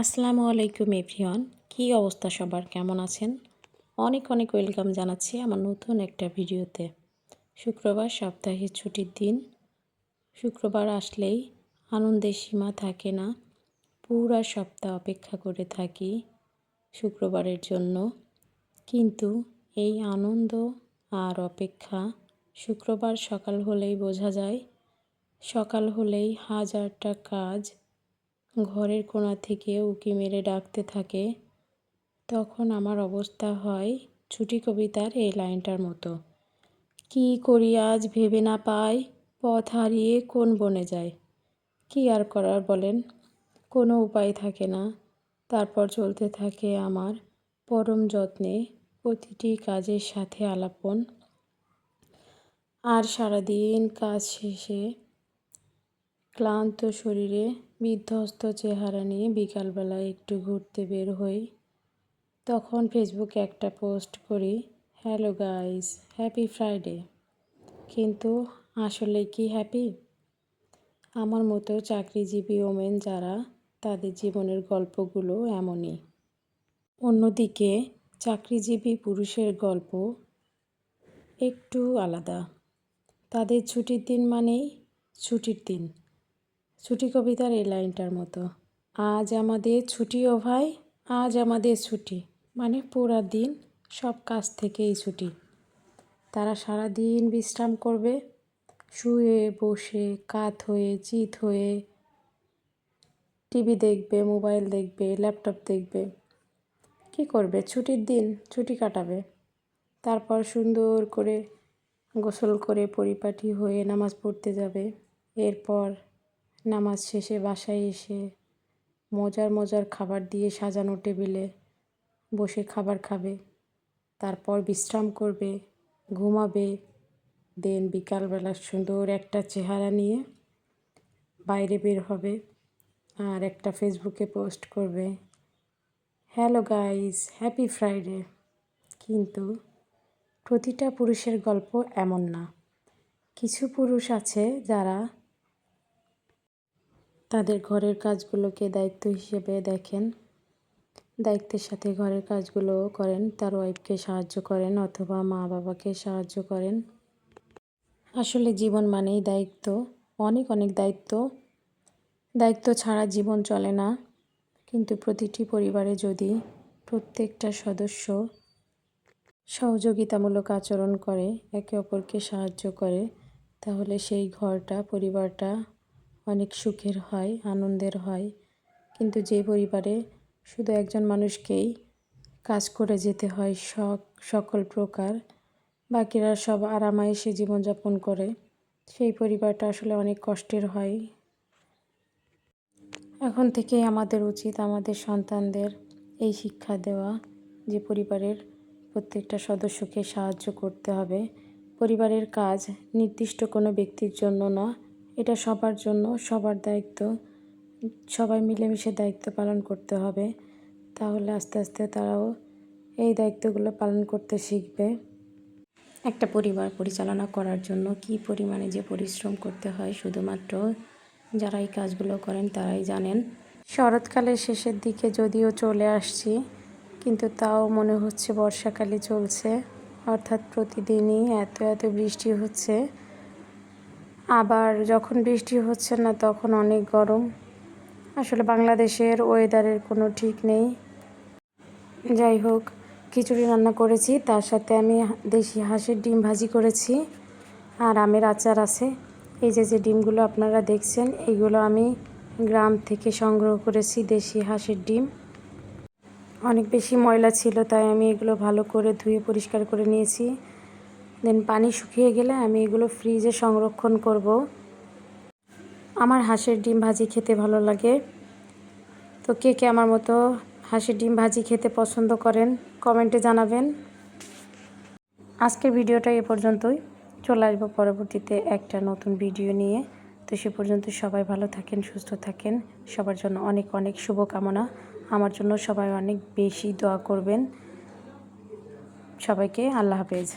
আসসালামু আলাইকুম এভরিওয়ান। কী অবস্থা সবার, কেমন আছেন? অনেক অনেক ওয়েলকাম জানাচ্ছি আমার নতুন একটা ভিডিওতে। শুক্রবার সপ্তাহের ছুটির দিন। শুক্রবার আসলেই আনন্দের সীমা থাকে না। পুরা সপ্তাহ অপেক্ষা করে থাকি শুক্রবারের জন্য। কিন্তু এই আনন্দ আর অপেক্ষা শুক্রবার সকাল হলেই বোঝা যায়। সকাল হলেই হাজারটা কাজ ঘরের কোণা থেকে উঁকি মেরে ডাকতে থাকে। তখন আমার অবস্থা হয় ছুটি কবিতার এই লাইনটার মতো। কি করি আজ ভেবে না পাই, পথ হারিয়ে কোন বনে যায়। কি আর করার বলেন, কোনো উপায় থাকে না। তারপর চলতে থাকে আমার পরম যত্নে প্রতিটি কাজের সাথে আলাপন। আর সারাদিন কাজ শেষে ক্লান্ত শরীরে বিধ্বস্ত চেহারা নিয়ে বিকালবেলায় একটু ঘুরতে বের হই। তখন ফেসবুকে একটা পোস্ট করি, হ্যালো গাইস, হ্যাপি ফ্রাইডে। কিন্তু আসলে কি হ্যাপি? আমার মতো চাকরিজীবী ওমেন যারা, তাদের জীবনের গল্পগুলো এমনই। অন্যদিকে চাকরিজীবী পুরুষের গল্প একটু আলাদা। তাদের ছুটির দিন মানেই ছুটির দিন। ছুটি কবিতার এই লাইনটার মতো, আজ আমাদের ছুটি ও ভাই, আজ আমাদের ছুটি। মানে পুরা দিন সব কাজ থেকেই ছুটি। তারা সারা দিন বিশ্রাম করবে, শুয়ে বসে কাত হয়ে চিত হয়ে টিভি দেখবে, মোবাইল দেখবে, ল্যাপটপ দেখবে। কি করবে? ছুটির দিন ছুটি কাটাবে। তারপর সুন্দর করে গোসল করে পরিপাটি হয়ে নামাজ পড়তে যাবে। এরপর নামাজ শেষে বাসায় এসে মজার মজার খাবার দিয়ে সাজানো টেবিলে বসে খাবার খাবে। তারপর বিশ্রাম করবে, ঘুমাবে। দেন বিকালবেলা সুন্দর একটা চেহারা নিয়ে বাইরে বের হবে আর একটা ফেসবুকে পোস্ট করবে, হ্যালো গাইস, হ্যাপি ফ্রাইডে। কিন্তু প্রতিটা পুরুষের গল্প এমন না। কিছু পুরুষ আছে যারা তাদের ঘরের কাজগুলোকে দায়িত্ব হিসেবে দেখেন, দায়িত্বের সাথে ঘরের কাজগুলোও করেন, তার ওয়াইফকে সাহায্য করেন অথবা মা বাবাকে সাহায্য করেন। আসলে জীবন মানেই দায়িত্ব, অনেক অনেক দায়িত্ব। দায়িত্ব ছাড়া জীবন চলে না। কিন্তু প্রতিটি পরিবারে যদি প্রত্যেকটা সদস্য সহযোগিতামূলক আচরণ করে, একে অপরকে সাহায্য করে, তাহলে সেই ঘরটা, পরিবারটা অনেক সুখের হয়, আনন্দের হয়। কিন্তু যে পরিবারে শুধু একজন মানুষকেই কাজ করে যেতে হয় সকল প্রকার, বাকিরা সব আরামায়েশে জীবনযাপন করে, সেই পরিবারটা আসলে অনেক কষ্টের হয়। এখন থেকেই আমাদের উচিত আমাদের সন্তানদের এই শিক্ষা দেওয়া যে পরিবারের প্রত্যেকটা সদস্যকে সাহায্য করতে হবে। পরিবারের কাজ নির্দিষ্ট কোনো ব্যক্তির জন্য না, এটা সবার জন্য, সবার দায়িত্ব। সবাই মিলেমিশে দায়িত্ব পালন করতে হবে। তাহলে আস্তে আস্তে তারাও এই দায়িত্বগুলো পালন করতে শিখবে। একটা পরিবার পরিচালনা করার জন্য কী পরিমাণে যে পরিশ্রম করতে হয় শুধুমাত্র যারা এই কাজগুলো করেন তারাই জানেন। শরৎকালের শেষের দিকে যদিও চলে আসছি, কিন্তু তাও মনে হচ্ছে বর্ষাকালই চলছে। অর্থাৎ প্রতিদিনই এত এত বৃষ্টি হচ্ছে। আবার যখন বৃষ্টি হচ্ছে না তখন অনেক গরম। আসলে বাংলাদেশের ওয়েদারের কোনো ঠিক নেই। যাই হোক, খিচুড়ি রান্না করেছি, তার সাথে আমি দেশি হাঁসের ডিম ভাজি করেছি আর আমের আচার আছে। এই যে যে ডিমগুলো আপনারা দেখছেন, এইগুলো আমি গ্রাম থেকে সংগ্রহ করেছি, দেশি হাঁসের ডিম। অনেক বেশি ময়লা ছিল, তাই আমি এগুলো ভালো করে ধুয়ে পরিষ্কার করে নিয়েছি। দেন পানি শুকিয়ে গেলে আমি এগুলো ফ্রিজে সংরক্ষণ করব। আমার হাঁসের ডিম ভাজি খেতে ভালো লাগে। তো কে কে আমার মতো হাঁসের ডিম ভাজি খেতে পছন্দ করেন কমেন্টে জানাবেন। আজকের ভিডিওটা এ পর্যন্তই। চলে আসবো পরবর্তীতে একটা নতুন ভিডিও নিয়ে। তো সে পর্যন্ত সবাই ভালো থাকেন, সুস্থ থাকেন। সবার জন্য অনেক অনেক শুভকামনা। আমার জন্য সবাই অনেক বেশি দোয়া করবেন। সবাইকে আল্লাহ হাফেজ।